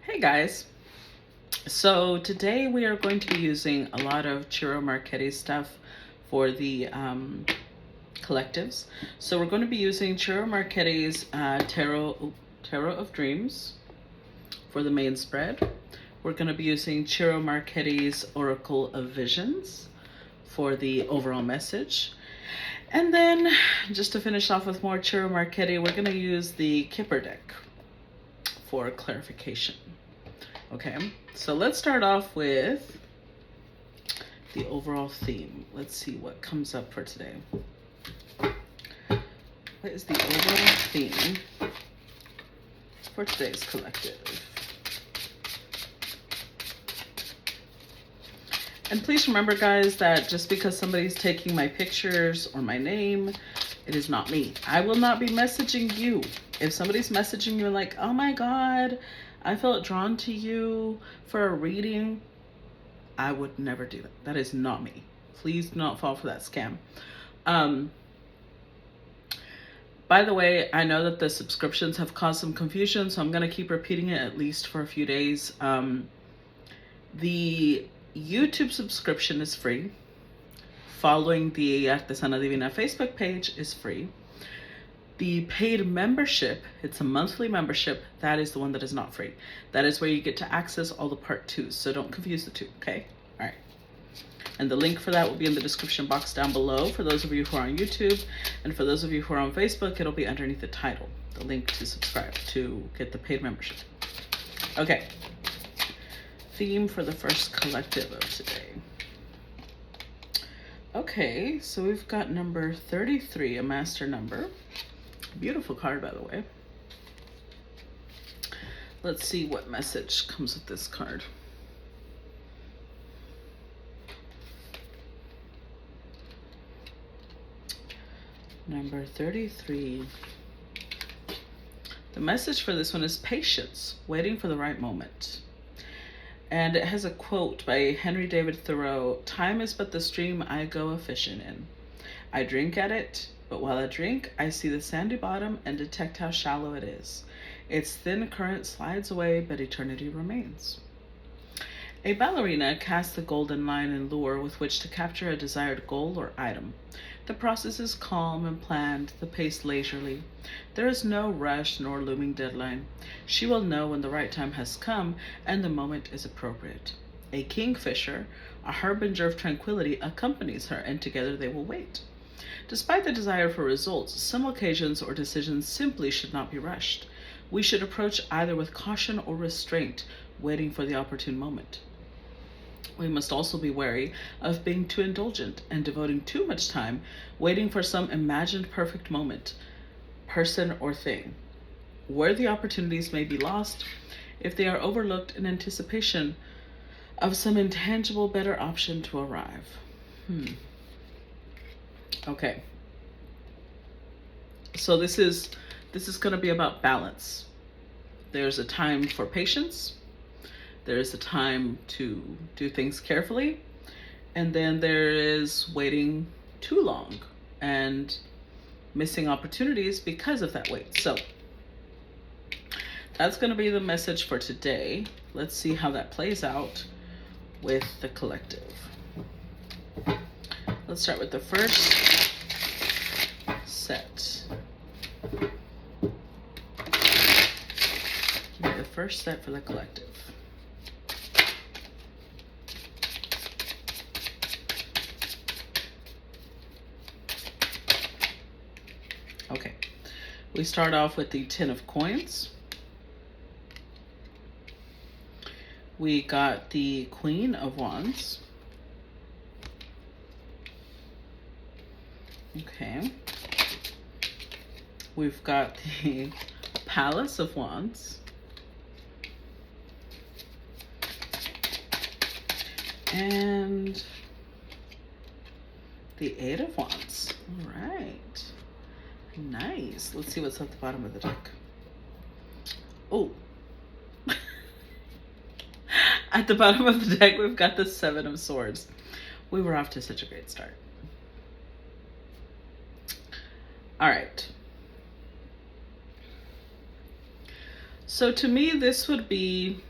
Hey guys, so today we are going to be using a lot of Ciro Marchetti stuff for the collectives. So we're going to be using Ciro Marchetti's Tarot of Dreams for the main spread. We're going to be using Ciro Marchetti's Oracle of Visions for the overall message. And then just to finish off with more Ciro Marchetti, we're going to use the Kipper deck for clarification. Okay, so let's start off with the overall theme. Let's see what comes up for today. What is the overall theme for today's collective? And please remember, guys, that just because somebody's taking my pictures or my name, it is not me. I will not be messaging you. If somebody's messaging you like, oh my God, I felt drawn to you for a reading, I would never do that. That is not me. Please do not fall for that scam. By the way, I know that the subscriptions have caused some confusion, so I'm going to keep repeating it at least for a few days. The YouTube subscription is free. Following the ArtesanaDivina Facebook page is free. The paid membership, it's a monthly membership, that is the one that is not free. That is where you get to access all the part 2s, so don't confuse the two, okay? All right. And the link for that will be in the description box down below for those of you who are on YouTube, and for those of you who are on Facebook, it'll be underneath the title, the link to subscribe to get the paid membership. Okay. Theme for the first collective of today. Okay, so we've got number 33, a master number. Beautiful card, by the way. Let's see what message comes with this card. Number 33. The message for this one is patience, waiting for the right moment. And it has a quote by Henry David Thoreau: "Time is but the stream I go a-fishing in. I drink at it, but while I drink, I see the sandy bottom and detect how shallow it is. Its thin current slides away, but eternity remains." A ballerina casts the golden line and lure with which to capture a desired goal or item. The process is calm and planned, the pace leisurely. There is no rush nor looming deadline. She will know when the right time has come and the moment is appropriate. A kingfisher, a harbinger of tranquility, accompanies her, and together they will wait. Despite the desire for results, some occasions or decisions simply should not be rushed. We should approach either with caution or restraint, waiting for the opportune moment. We must also be wary of being too indulgent and devoting too much time waiting for some imagined perfect moment, person, or thing, where the opportunities may be lost if they are overlooked in anticipation of some intangible better option to arrive. Okay. So this is going to be about balance. There's a time for patience. There is a time to do things carefully. And then there is waiting too long and missing opportunities because of that wait. So that's going to be the message for today. Let's see how that plays out with the collective. Let's start with the first set. The first set for the collective. Okay, we start off with the 10 of coins. We got the Queen of Wands. Okay. We've got the Palace of Wands. And the Eight of Wands. All right. Nice. Let's see what's at the bottom of the deck. Oh. At the bottom of the deck, we've got the Seven of Swords. We were off to such a great start. All right. So to me, this would be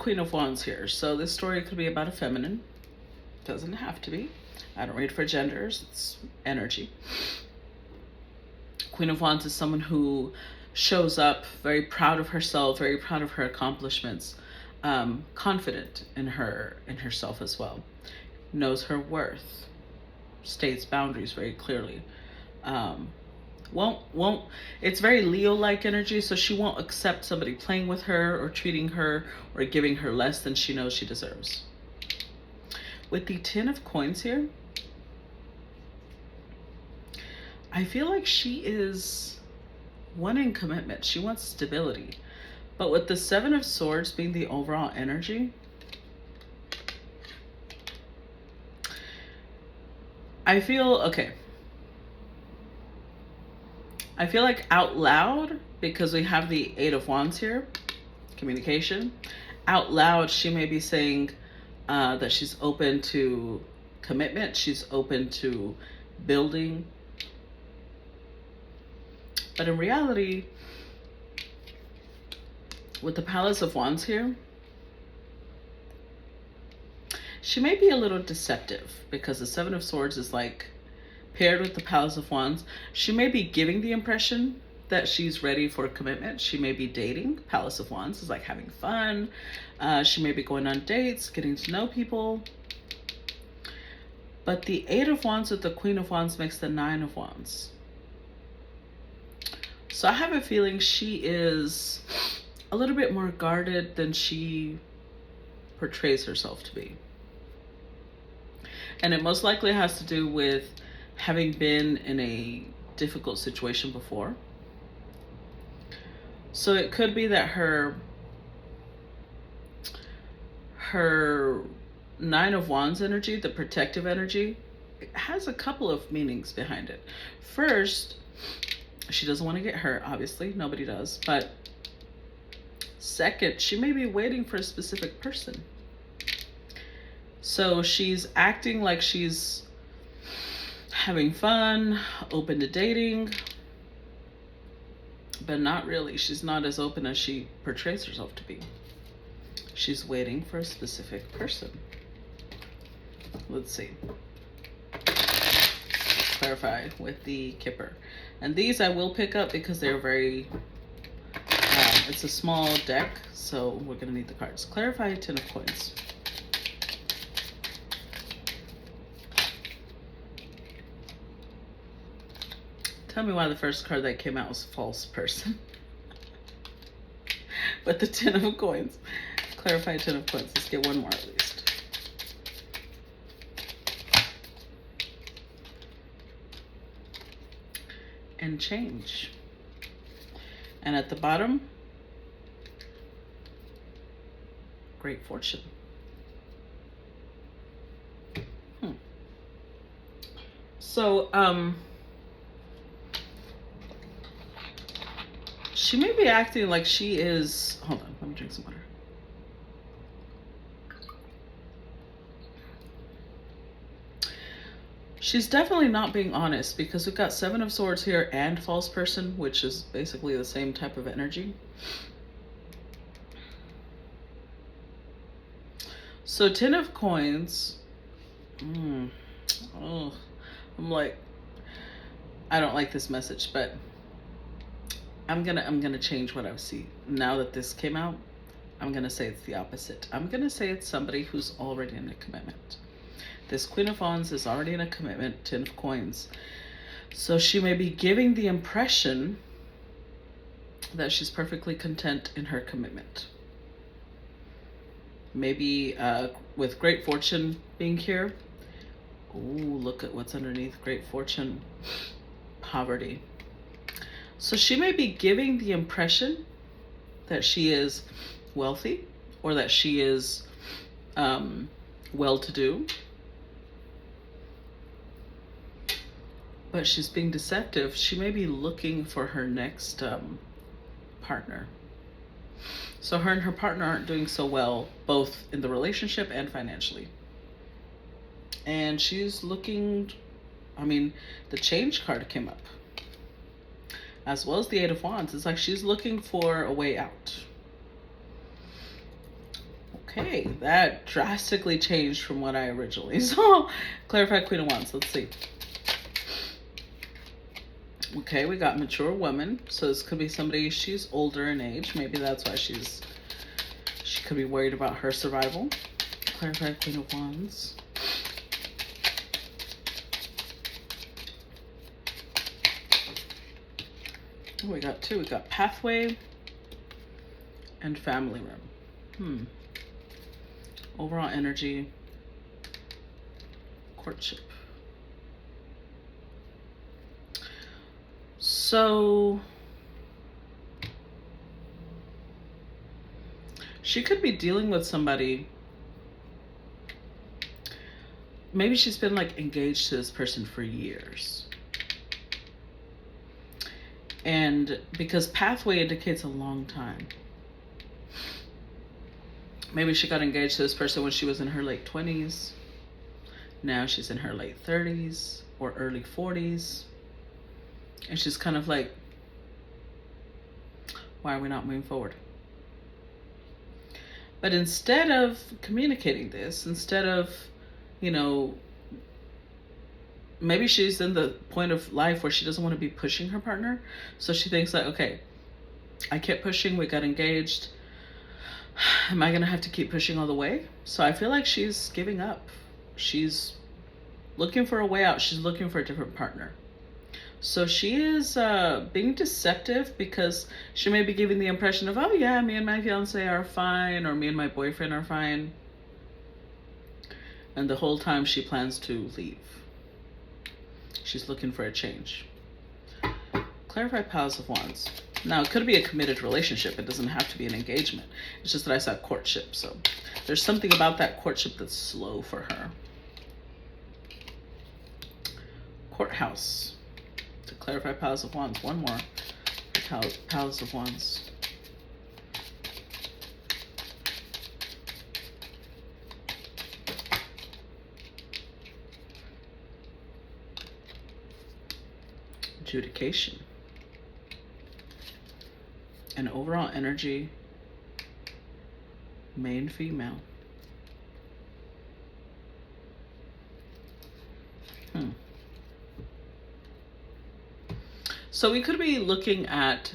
Queen of Wands here. So this story could be about a feminine. Doesn't have to be. I don't read for genders. It's energy. Queen of Wands is someone who shows up very proud of herself, very proud of her accomplishments, confident in herself as well, knows her worth, states boundaries very clearly. Won't it's very Leo-like energy, so she won't accept somebody playing with her or treating her or giving her less than she knows she deserves. With the Ten of Coins here, I feel like she is wanting commitment. She wants stability. But with the Seven of Swords being the overall energy, I feel like out loud, because we have the Eight of Wands here, communication, out loud she may be saying that she's open to commitment, she's open to building. But in reality, with the Palace of Wands here, she may be a little deceptive, because the Seven of Swords is like paired with the Palace of Wands. She may be giving the impression that she's ready for a commitment. She may be dating. Palace of Wands is like having fun. She may be going on dates, getting to know people. But the Eight of Wands with the Queen of Wands makes the Nine of Wands. So I have a feeling she is a little bit more guarded than she portrays herself to be. And it most likely has to do with having been in a difficult situation before. So it could be that her Nine of Wands energy, the protective energy, has a couple of meanings behind it. First, she doesn't want to get hurt, obviously. Nobody does. But second, she may be waiting for a specific person. So she's acting like she's having fun, open to dating, but not really. She's not as open as she portrays herself to be. She's waiting for a specific person. Let's see. Clarify with the Kipper. And these I will pick up because they're very, it's a small deck, so we're going to need the cards. Clarify Ten of Coins. Tell me why the first card that came out was false person. But the Ten of Coins. Clarify Ten of Coins. Let's get one more at least. And change. And at the bottom, great fortune. So, she may be acting like she is, hold on, let me drink some water. She's definitely not being honest, because we've got Seven of Swords here and false person, which is basically the same type of energy. So Ten of Coins, oh, I'm like, I don't like this message, but I'm gonna change what I see. Now that this came out, I'm gonna say it's the opposite. I'm gonna say it's somebody who's already in a commitment. This Queen of Wands is already in a commitment, Ten of Coins. So she may be giving the impression that she's perfectly content in her commitment. Maybe with great fortune being here. Ooh, look at what's underneath great fortune. Poverty. So she may be giving the impression that she is wealthy, or that she is well-to-do. But she's being deceptive. She may be looking for her next partner. So her and her partner aren't doing so well, both in the relationship and financially. And she's looking, I mean, the change card came up, as well as the Eight of Wands. It's like she's looking for a way out. Okay, that drastically changed from what I originally saw. Clarify Queen of Wands. Let's see. Okay, we got mature woman. So this could be somebody, she's older in age. Maybe that's why she could be worried about her survival. Clarify Queen of Wands. Oh, we got two. We got pathway and family room. Overall energy, courtship. So she could be dealing with somebody. Maybe she's been like engaged to this person for years. And because pathway indicates a long time. Maybe she got engaged to this person when she was in her late 20s. Now she's in her late 30s or early 40s. And she's kind of like, why are we not moving forward? But instead of communicating this, instead of, you know, maybe she's in the point of life where she doesn't want to be pushing her partner. So she thinks like, okay, I kept pushing, we got engaged. Am I going to have to keep pushing all the way? So I feel like she's giving up. She's looking for a way out. She's looking for a different partner. So she is being deceptive because she may be giving the impression of, oh yeah, me and my fiance are fine, or me and my boyfriend are fine. And the whole time she plans to leave. She's looking for a change. Clarify Palace of Wands. Now, it could be a committed relationship. It doesn't have to be an engagement. It's just that I saw courtship. So there's something about that courtship that's slow for her. Courthouse. To clarify Palace of Wands. One more. Palace of Wands. Adjudication. And overall energy, main female. So we could be looking at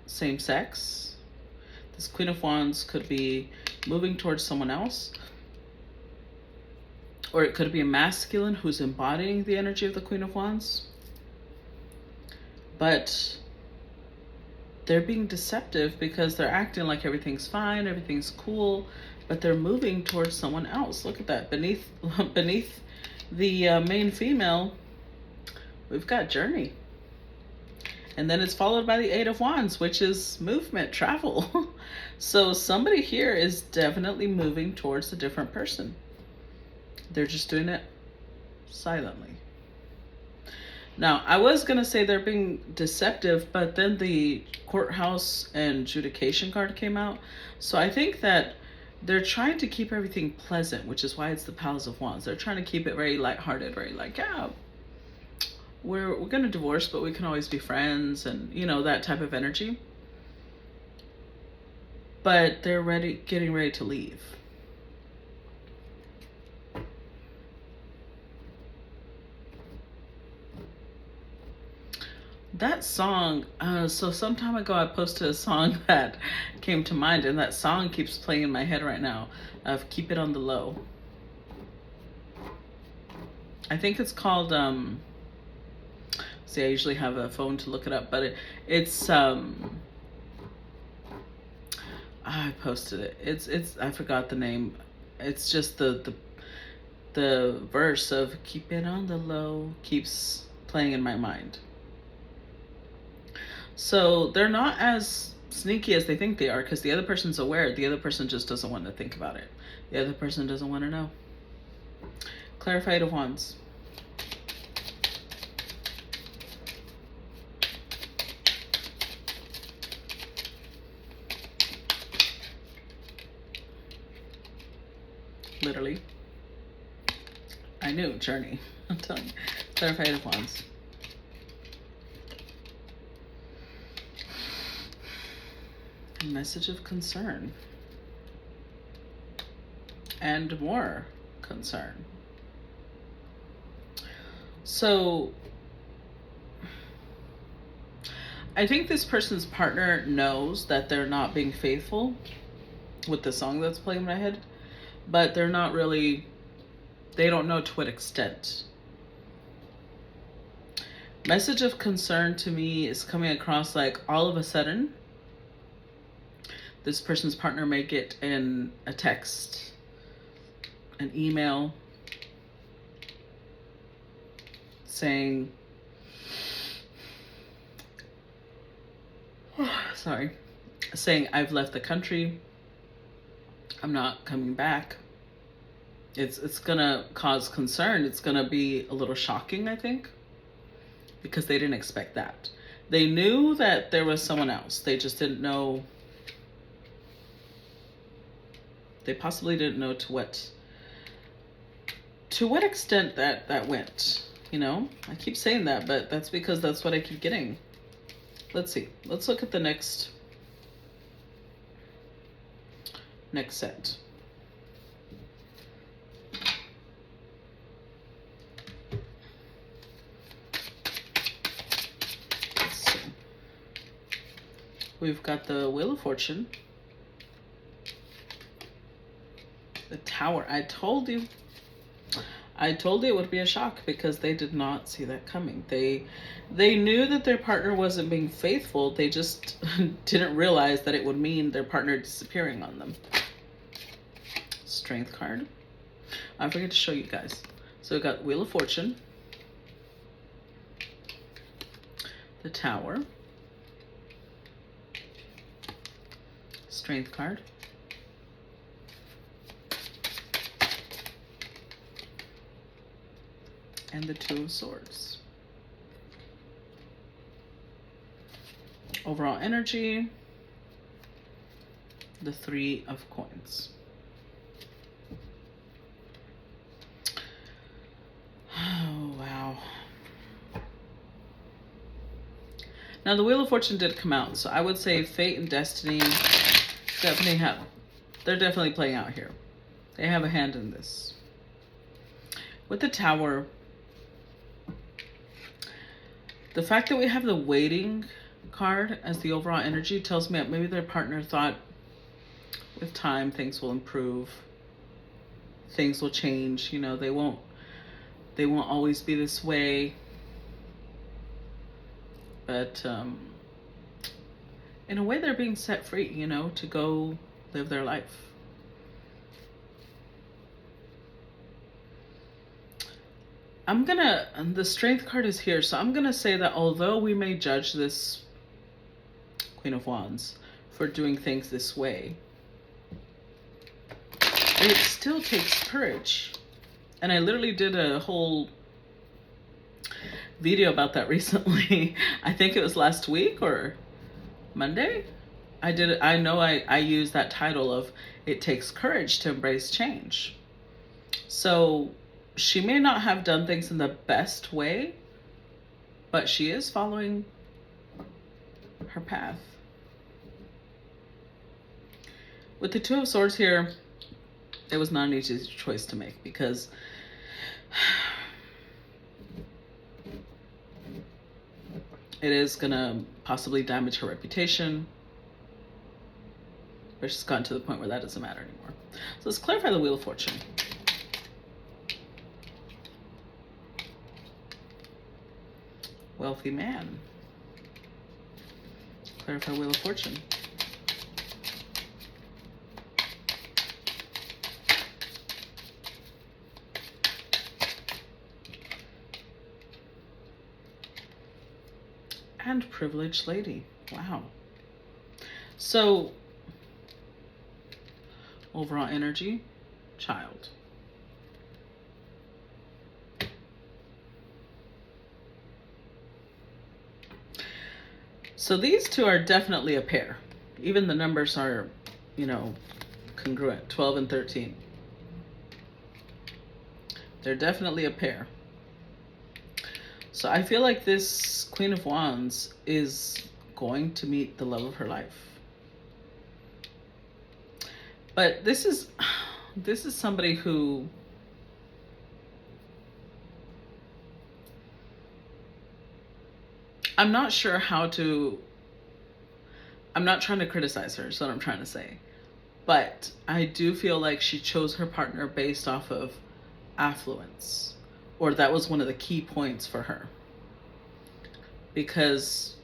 same sex. This Queen of Wands could be moving towards someone else. Or it could be a masculine who's embodying the energy of the Queen of Wands. But they're being deceptive because they're acting like everything's fine, everything's cool, but they're moving towards someone else. Look at that. Beneath the main female, we've got journey. And then it's followed by the Eight of Wands, which is movement, travel. So somebody here is definitely moving towards a different person. They're just doing it silently. Now, I was going to say they're being deceptive, but then the courthouse and adjudication card came out. So I think that they're trying to keep everything pleasant, which is why it's the Palace of Wands. They're trying to keep it very lighthearted, very like, yeah, we're going to divorce, but we can always be friends, and, you know, that type of energy. But they're getting ready to leave. That song, so some time ago I posted a song that came to mind, and that song keeps playing in my head right now, of Keep It on the Low. I think it's called, see, I usually have a phone to look it up, but it's I posted it. It's I forgot the name. It's just the verse of Keep It on the Low keeps playing in my mind. So they're not as sneaky as they think they are, because the other person's aware. The other person just doesn't want to think about it. The other person doesn't want to know. Clarify Eight of Wands. Literally. I knew, journey. I'm telling you. Clarify Eight of Wands. Message of concern. and more concern. So I think this person's partner knows that they're not being faithful with the song that's playing in my head, but they're not really, they don't know to what extent. Message of concern to me is coming across like all of a sudden, this person's partner may get in a text, an email saying, saying, I've left the country, I'm not coming back. It's gonna cause concern. It's gonna be a little shocking, I think, because they didn't expect that. They knew that there was someone else. They just didn't know. They possibly didn't know to what extent that went. You know, I keep saying that, but that's because that's what I keep getting. Let's see. Let's look at the next set. Let's see. We've got the Wheel of Fortune, the Tower. I told you it would be a shock because they did not see that coming. They knew that their partner wasn't being faithful. They just didn't realize that it would mean their partner disappearing on them. Strength card. I forget to show you guys. So we got Wheel of Fortune, the Tower, Strength card, and the Two of Swords. Overall energy, the Three of Coins. Oh, wow. Now the Wheel of Fortune did come out, so I would say fate and destiny they're definitely playing out here. They have a hand in this. With the Tower, the fact that we have the Waiting card as the overall energy tells me that maybe their partner thought with time things will improve, things will change, you know, they won't always be this way. But in a way they're being set free, you know, to go live their life. The Strength card is here, so I'm gonna say that although we may judge this Queen of Wands for doing things this way, it still takes courage. And I literally did a whole video about that recently. I think it was last week or Monday. I know I used that title of it takes courage to embrace change. So she may not have done things in the best way, but she is following her path. With the Two of Swords here, it was not an easy choice to make because it is gonna possibly damage her reputation, but she's gotten to the point where that doesn't matter anymore. So let's clarify the Wheel of Fortune. Wealthy man. Clarify Wheel of Fortune. And privileged lady. Wow. So overall energy, child. So these two are definitely a pair. Even the numbers are, you know, congruent, 12 and 13. They're definitely a pair. So I feel like this Queen of Wands is going to meet the love of her life. But this is this is somebody who I'm not sure how to, I'm not trying to criticize her, is what I'm trying to say. But I do feel like she chose her partner based off of affluence, or that was one of the key points for her. Because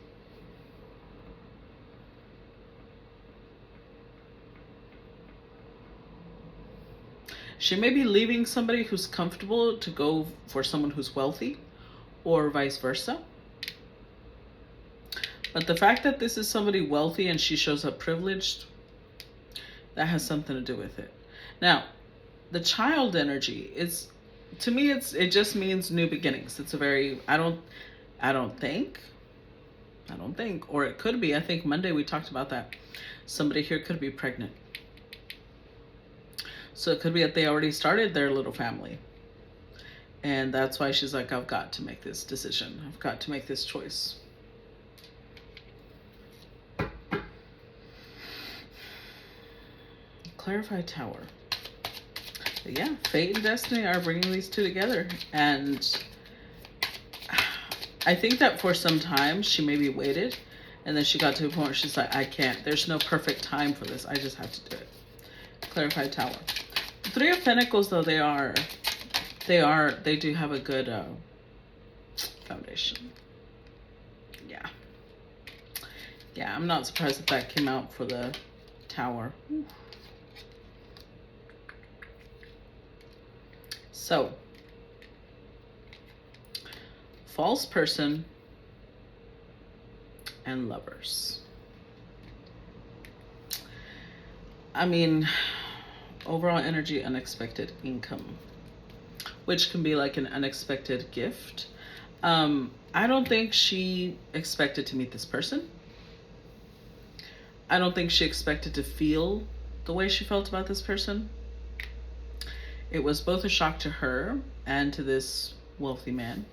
she may be leaving somebody who's comfortable to go for someone who's wealthy, or vice versa. But the fact that this is somebody wealthy and she shows up privileged, that has something to do with it. Now, the child energy is, to me, it just means new beginnings. It's a very, I don't think, or it could be. I think Monday we talked about that. Somebody here could be pregnant. So it could be that they already started their little family. And that's why she's like, I've got to make this decision. I've got to make this choice. Clarified Tower. But yeah, fate and destiny are bringing these two together. And I think that for some time she maybe waited. And then she got to a point where she's like, I can't. There's no perfect time for this. I just have to do it. Clarified Tower. The Three of Pentacles, though, they do have a good foundation. Yeah, I'm not surprised that came out for the Tower. So, false person and lovers. I mean, overall energy, unexpected income, which can be like an unexpected gift. I don't think she expected to meet this person. I don't think she expected to feel the way she felt about this person. It was both a shock to her and to this wealthy man.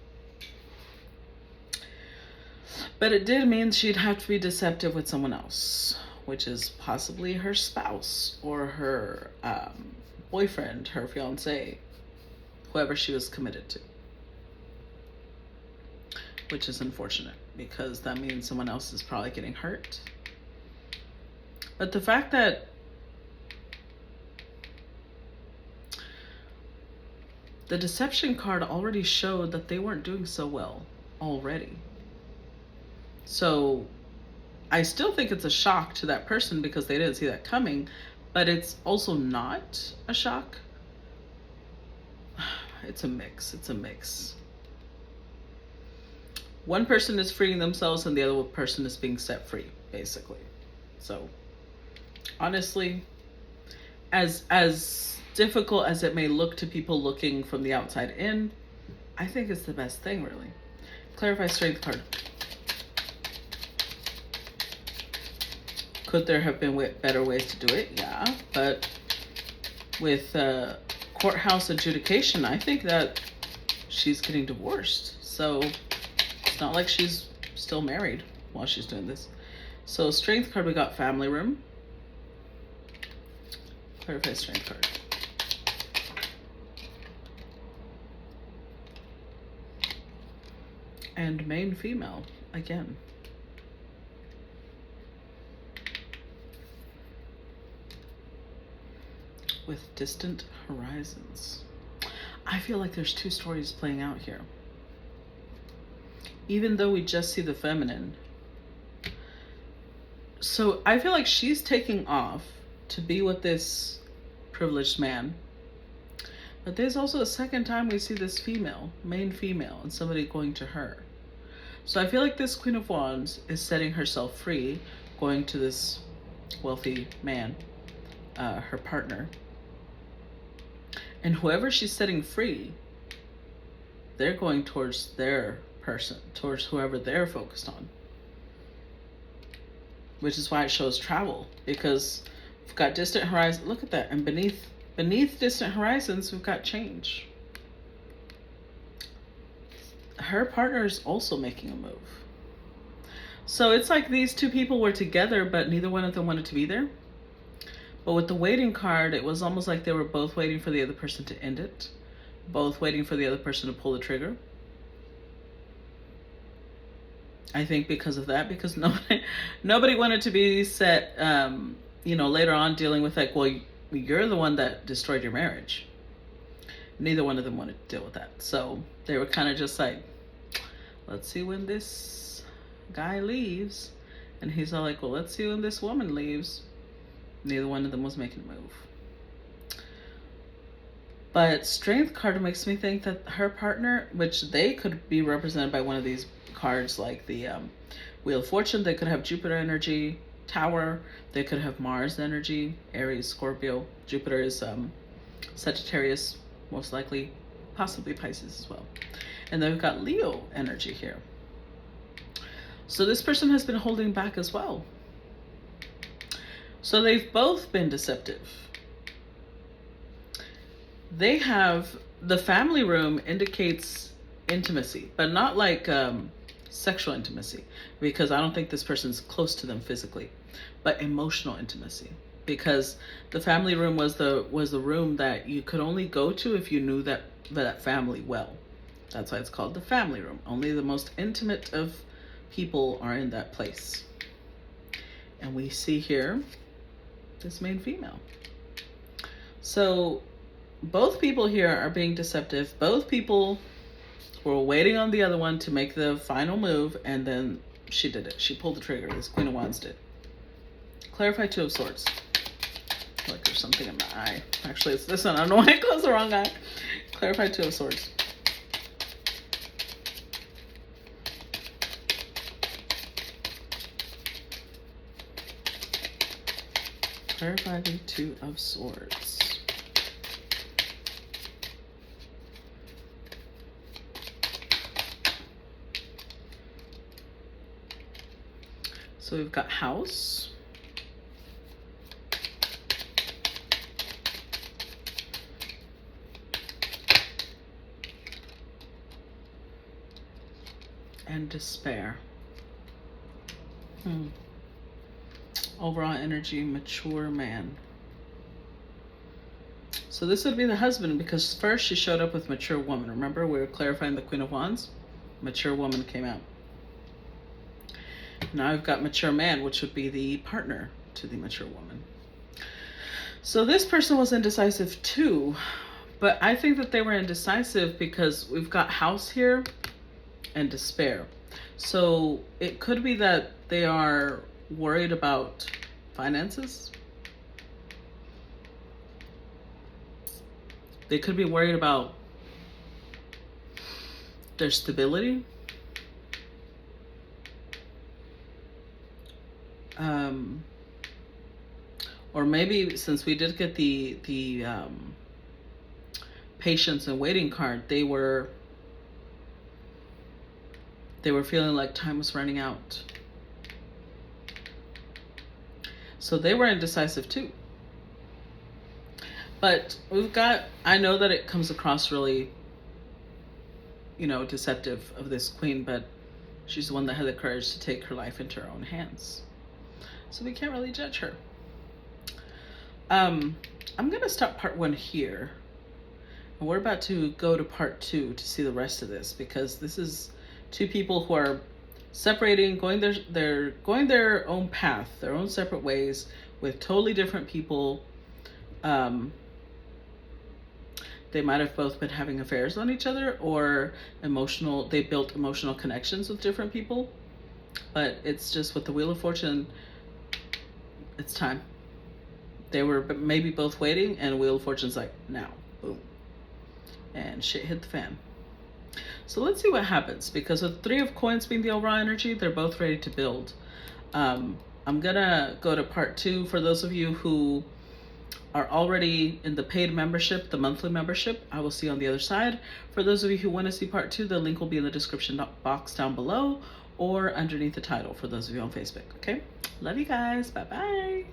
But it did mean she'd have to be deceptive with someone else, which is possibly her spouse or her boyfriend, her fiance, whoever she was committed to. Which is unfortunate because that means someone else is probably getting hurt. But the fact that the deception card already showed that they weren't doing so well already. So I still think it's a shock to that person because they didn't see that coming, but it's also not a shock. It's a mix. One person is freeing themselves and the other person is being set free, basically. So honestly, as difficult as it may look to people looking from the outside in, I think it's the best thing, really. Clarify Strength card. Could there have been better ways to do it? Yeah, but with courthouse adjudication, I think that she's getting divorced. So it's not like she's still married while she's doing this. So Strength card, we got family room. Clarify Strength card. And main female again. With distant horizons. I feel like there's two stories playing out here. Even though we just see the feminine. So I feel like she's taking off to be with this privileged man. But there's also a second time we see this female, main female, and somebody going to her. So I feel like this Queen of Wands is setting herself free, going to this wealthy man, her partner. And whoever she's setting free, they're going towards their person, towards whoever they're focused on. Which is why it shows travel, because we've got distant horizons. Look at that. And beneath distant horizons, we've got change. Her partner is also making a move. So it's like these two people were together, but neither one of them wanted to be there. But with the waiting card, it was almost like they were both waiting for the other person to end it, both waiting for the other person to pull the trigger. I think because of that, because nobody wanted to be set, later on dealing with like, well, you're the one that destroyed your marriage. Neither one of them wanted to deal with that. So they were kind of just like, let's see when this guy leaves. And he's all like, well, let's see when this woman leaves. Neither one of them was making a move. But Strength card makes me think that her partner, which they could be represented by one of these cards, like the Wheel of Fortune, they could have Jupiter energy, Tower, they could have Mars energy, Aries, Scorpio. Jupiter is Sagittarius, most likely, possibly Pisces as well. And then we've got Leo energy here. So this person has been holding back as well. So they've both been deceptive. They have, the family room indicates intimacy, but not like sexual intimacy, because I don't think this person's close to them physically, but emotional intimacy, because the family room was the room that you could only go to if you knew that family well. That's why it's called the family room. Only the most intimate of people are in that place. And we see here this main female. So both people here are being deceptive. Both people were waiting on the other one to make the final move, and then she did it. She pulled the trigger. This Queen of Wands did. Clarify Two of Swords. Like there's something in my eye. Actually, it's this one. I don't know why I closed the wrong eye. Clarify Two of Swords. Clarify the Two of Swords. So we've got House. And Despair. Overall energy, mature man. So this would be the husband, because first she showed up with mature woman. Remember, we were clarifying the Queen of Wands? Mature woman came out. Now I've got mature man, which would be the partner to the mature woman. So this person was indecisive too, but I think that they were indecisive because we've got House here and Despair. So it could be that they are worried about finances. They could be worried about their stability. Or maybe since we did get the patience and waiting card, they were feeling like time was running out. So they were indecisive too. But I know that it comes across really, deceptive of this queen, but she's the one that had the courage to take her life into her own hands. So we can't really judge her. I'm going to stop part 1 here. And we're about to go to part 2 to see the rest of this, because this is 2 people who are separating, they're going their own path, their own separate ways with totally different people. They might have both been having affairs on each other, or they built emotional connections with different people. But it's just with the Wheel of Fortune, it's time. They were maybe both waiting, and Wheel of Fortune's like, now, boom. And shit hit the fan. So let's see what happens, because with 3 of Coins being the overall energy, they're both ready to build. I'm gonna go to part 2 for those of you who are already in the paid membership, the monthly membership. I will see you on the other side. For those of you who want to see part 2, the link will be in the description box down below or underneath the title for those of you on Facebook. Okay, love you guys. Bye bye.